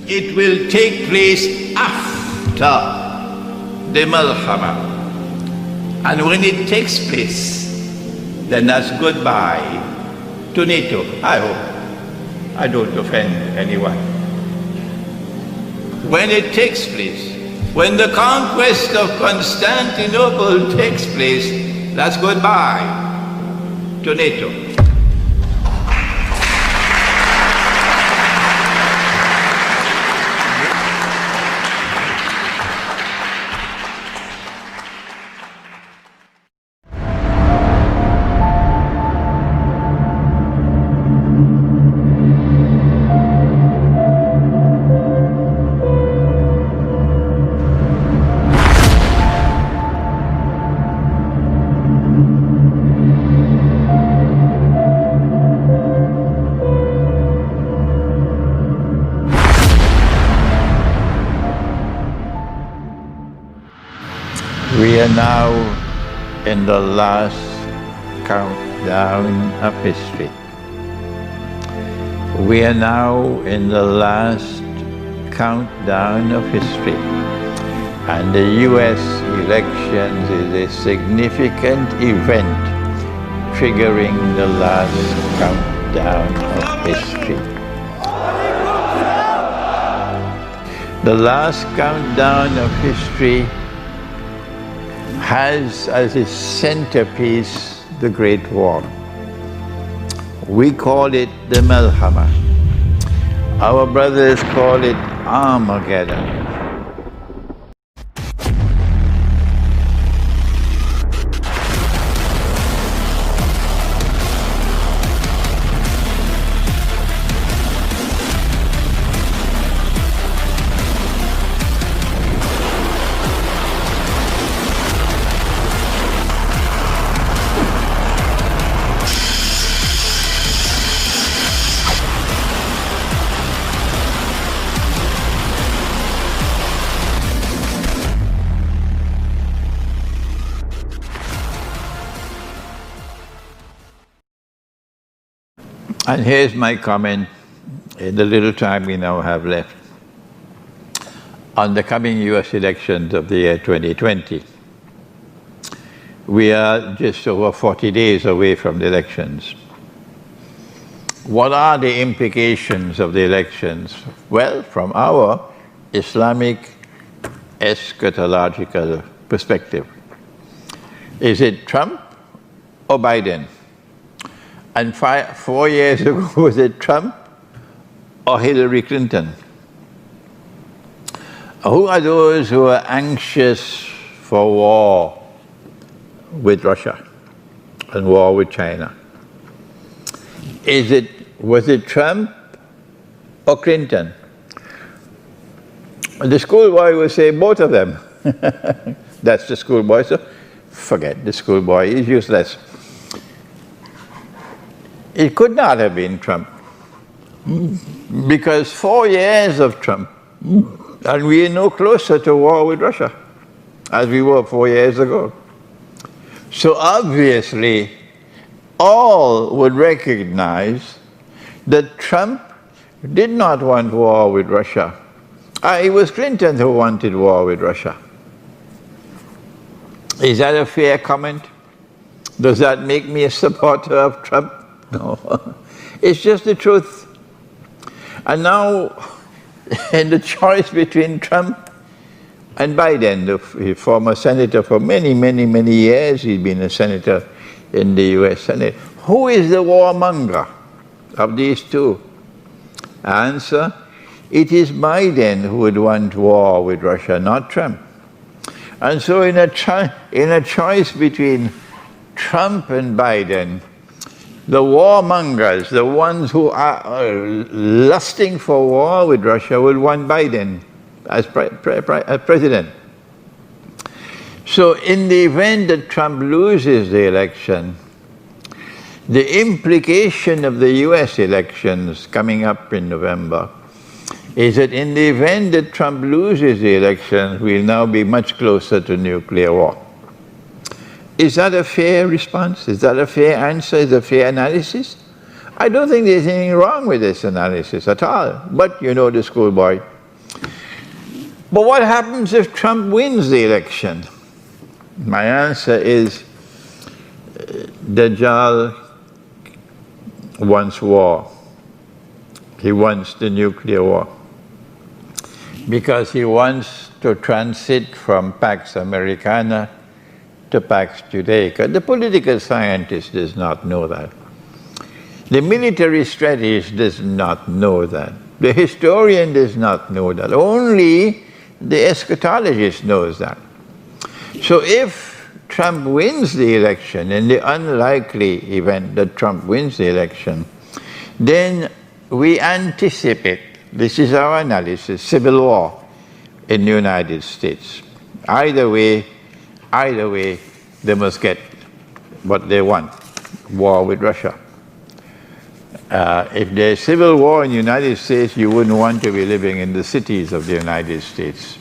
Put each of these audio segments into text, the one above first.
it will take place after the Malhama. And when it takes place, then that's goodbye to NATO. I hope I don't offend anyone. When it takes place, when the conquest of Constantinople takes place, that's goodbye to NATO. We are now in the last countdown of history. We are now in the last countdown of history. And the US elections is a significant event triggering the last countdown of history. The last countdown of history has as its centerpiece the Great War. We call it the Malhama. Our brothers call it Armageddon. And here's my comment in the little time we now have left on the coming US elections of the year 2020. We are just over 40 days away from the elections. What are the implications of the elections? Well, from our Islamic eschatological perspective, is it Trump or Biden? And 4 years ago, was it Trump or Hillary Clinton? Who are those who are anxious for war with Russia and war with China? Was it Trump or Clinton? The schoolboy will say both of them. That's the schoolboy, so forget the schoolboy, he's useless. It could not have been Trump, because 4 years of Trump, and we are no closer to war with Russia as we were 4 years ago. So obviously, all would recognize that Trump did not want war with Russia. It was Clinton who wanted war with Russia. Is that a fair comment? Does that make me a supporter of Trump? No, it's just the truth. And now, in the choice between Trump and Biden, the former senator for many, many, many years, he's been a senator in the US Senate. Who is the warmonger of these two? Answer, it is Biden who would want war with Russia, not Trump. And so in a choice between Trump and Biden, the warmongers, the ones who are lusting for war with Russia, will want Biden as president. So in the event that Trump loses the election, the implication of the US elections coming up in November is that in the event that Trump loses the elections, we'll now be much closer to nuclear war. Is that a fair response? Is that a fair answer? Is that a fair analysis? I don't think there's anything wrong with this analysis at all. But you know the schoolboy, But what happens if Trump wins the election? My answer is, Dajjal wants war. He wants the nuclear war. Because he wants to transit from Pax Americana to Pax Judaica. The political scientist does not know that. The military strategist does not know that. The historian does not know that. Only the eschatologist knows that. So if Trump wins the election, in the unlikely event that Trump wins the election, then we anticipate, this is our analysis, civil war in the United States. Either way, they must get what they want, war with Russia. If there's civil war in the United States, you wouldn't want to be living in the cities of the United States.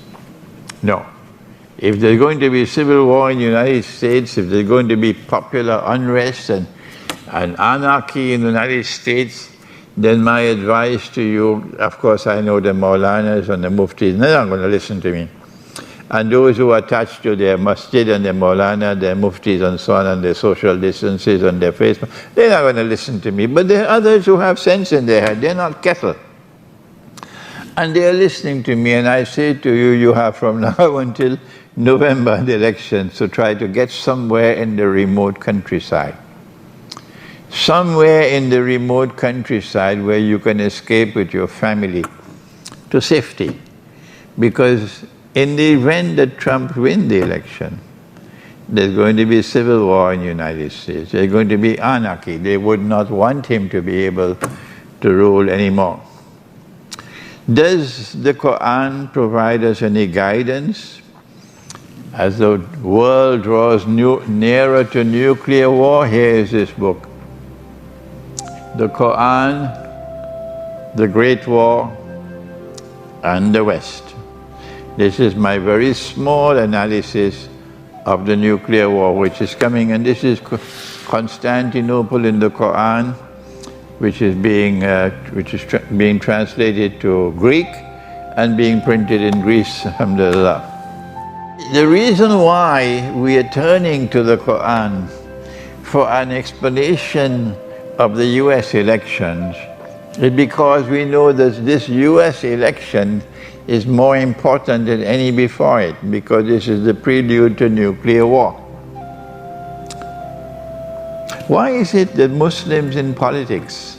No. If there's going to be civil war in the United States, if there's going to be popular unrest and anarchy in the United States, then my advice to you, of course I know the Maulanas and the Muftis, they're not going to listen to me. And those who are attached to their masjid and their Maulana, their Muftis and so on, and their social distances on their Facebook, they're not going to listen to me. But there are others who have sense in their head, they're not cattle. And they are listening to me, and I say to you, you have from now until November, the elections, to try to get somewhere in the remote countryside. Somewhere in the remote countryside where you can escape with your family to safety. Because in the event that Trump wins the election, there's going to be civil war in the United States. There's going to be anarchy. They would not want him to be able to rule anymore. Does the Quran provide us any guidance? As the world draws nearer to nuclear war, here is this book. The Quran, the Great War, and the West. This is my very small analysis of the nuclear war which is coming, and this is Constantinople in the Quran, which is being translated to Greek and being printed in Greece, alhamdulillah. The reason why we are turning to the Quran for an explanation of the US elections is because we know that this US election is more important than any before it, because this is the prelude to nuclear war. Why is it that Muslims in politics,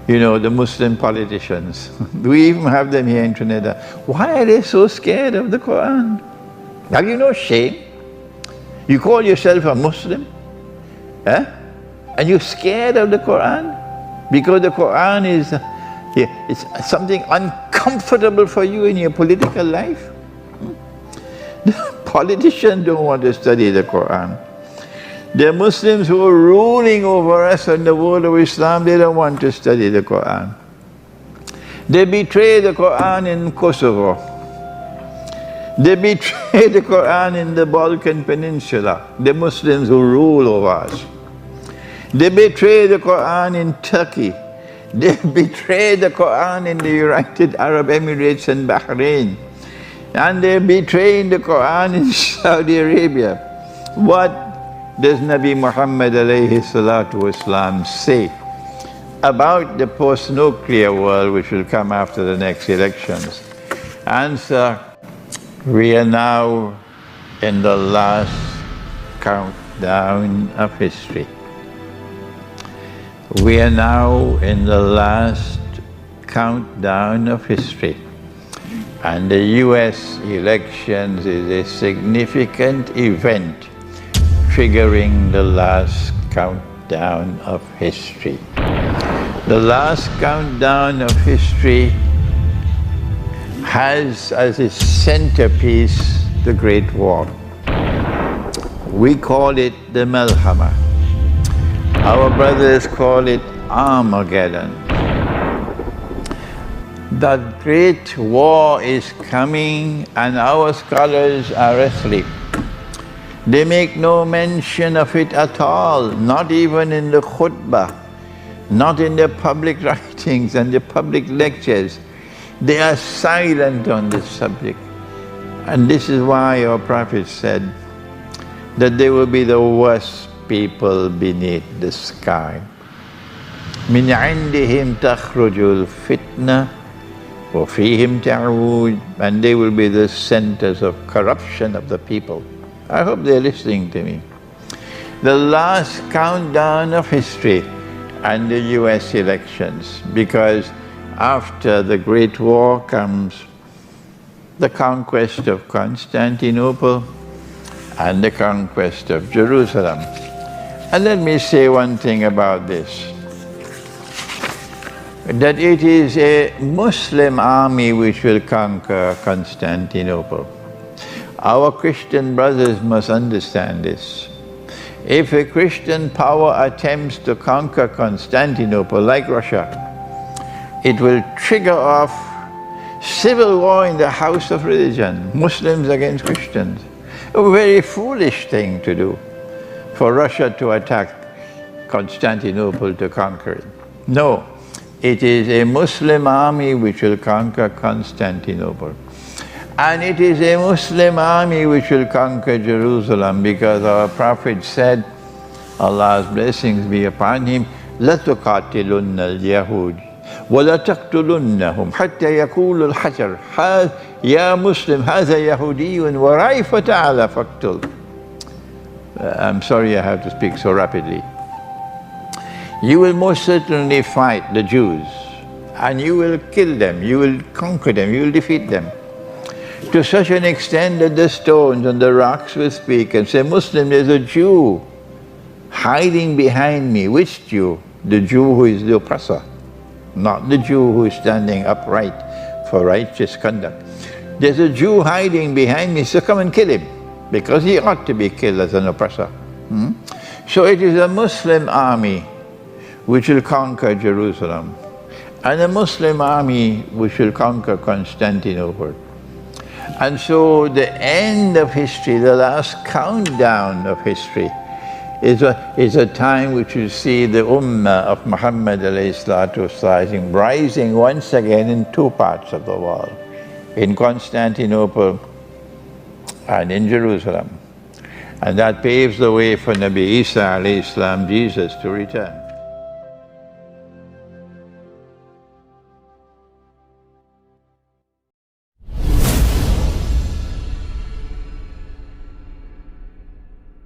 you know, the Muslim politicians, we even have them here in Trinidad, why are they so scared of the Quran? Have you no shame? You call yourself a Muslim, and you're scared of the Quran? Because the Quran is it's something uncomfortable for you in your political life. The politicians don't want to study the Quran. The Muslims who are ruling over us in the world of Islam, they don't want to study the Quran. They betray the Quran in Kosovo. They betray the Quran in the Balkan Peninsula, the Muslims who rule over us. They betray the Quran in Turkey. They betray the Quran in the United Arab Emirates and Bahrain. And they're betraying the Quran in Saudi Arabia. What does Nabi Muhammad alayhi salatu wasalam say about the post-nuclear world which will come after the next elections? Answer, we are now in the last countdown of history. We are now in the last countdown of history, and the US elections is a significant event triggering the last countdown of history. The last countdown of history has as its centerpiece the Great War. We call it the Malhama. Our brothers call it Armageddon. That great war is coming, and our scholars are asleep. They make no mention of it at all, not even in the khutbah, not in their public writings and the public lectures. They are silent on this subject. And this is why our Prophet said that they will be the worst people beneath the sky. مِنْ عِنْدِهِمْ تَخْرُجُ الْفِتْنَةُ وَفِيهِمْ تَعُودُ. And they will be the centers of corruption of the people. I hope they're listening to me. The last countdown of history and the US elections, because after the Great War comes the conquest of Constantinople and the conquest of Jerusalem. And let me say one thing about this, that it is a Muslim army which will conquer Constantinople. Our Christian brothers must understand this. If a Christian power attempts to conquer Constantinople, like Russia, it will trigger off civil war in the house of religion, Muslims against Christians. A very foolish thing to do, for Russia to attack Constantinople to conquer it. No, it is a Muslim army which will conquer Constantinople. And it is a Muslim army which will conquer Jerusalem, because our Prophet said, Allah's blessings be upon him, لَتُقَاتِلُنَّ الْيَهُودِ وَلَا تَقْتُلُنَّهُمْ حَتَّى يَقُولُ الْحَجَرُ يَا مُسْلِمْ هَذَا يَهُودِيٌّ وَرَيْفَ تَعَالَى فَاقْتُلْ. I'm sorry I have to speak so rapidly. You will most certainly fight the Jews, and you will kill them, you will conquer them, you will defeat them, to such an extent that the stones and the rocks will speak and say, Muslim, there's a Jew hiding behind me. Which Jew? The Jew who is the oppressor, not the Jew who is standing upright for righteous conduct. There's a Jew hiding behind me, so come and kill him, because he ought to be killed as an oppressor. So it is a Muslim army which will conquer Jerusalem, and a Muslim army which will conquer Constantinople. And so the end of history, the last countdown of history, is a time which you see the Ummah of Muhammad rising once again in two parts of the world, in Constantinople and in Jerusalem. And that paves the way for Nabi Isa, Jesus, to return.